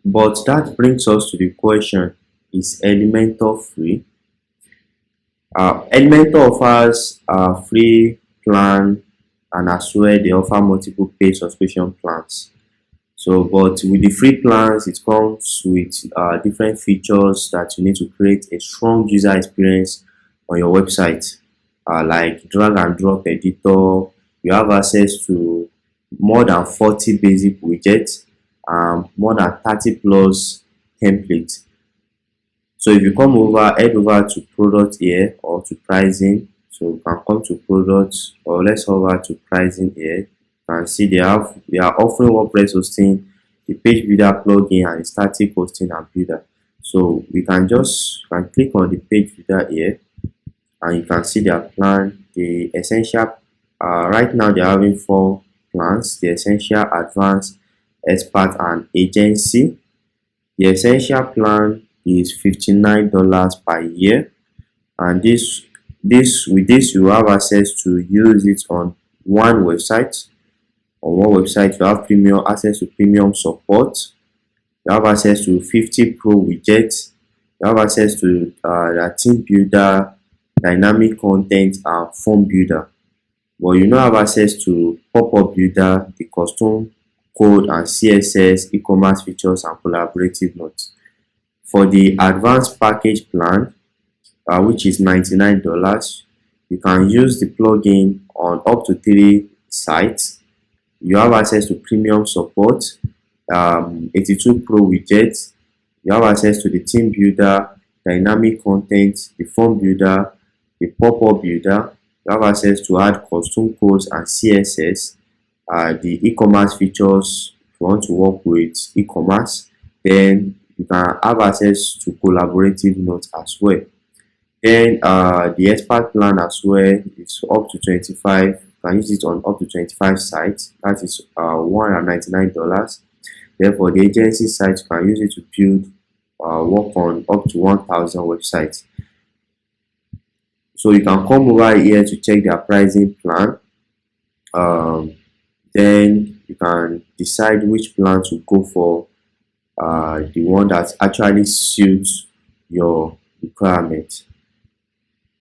But that brings us to the question, is Elementor free? Elementor offers a free plan, and as well they offer multiple paid subscription plans. So, but with the free plans, it comes with different features that you need to create a strong user experience on your website, like drag and drop editor. You have access to more than 40 basic widgets, more than 30 plus templates. So if you come over, head over to product here or to pricing. So you can come to products, or let's over to pricing here. You can see they are offering WordPress hosting, the page builder plugin, and the static hosting and builder. So we can just can click on the page builder here, and you can see their plan. The essential, right now they are having four plans: the essential, advanced, expert, and agency. The essential plan is $59 per year, and this you have access to use it on one website. On one website, you have premium access to premium support. You have access to 50 pro widgets. You have access to the team builder, dynamic content, and form builder. But you don't have access to pop-up builder, the custom code and CSS, e-commerce features, and collaborative notes. For the advanced package plan, which is $99, you can use the plugin on up to 3 sites. You have access to premium support, 82 pro widgets. You have access to the team builder, dynamic content, the form builder, the pop-up builder. You have access to add custom codes and CSS, the e-commerce features. If you want to work with e-commerce, then you can have access to collaborative notes as well. Then the expert plan as well is up to 25. You can use it on up to 25 sites. That is $199. Then for the agency site, you can use it to build work on up to 1,000 websites. So you can come over here to check their pricing plan. Then you can decide which plan to go for, the one that actually suits your requirement.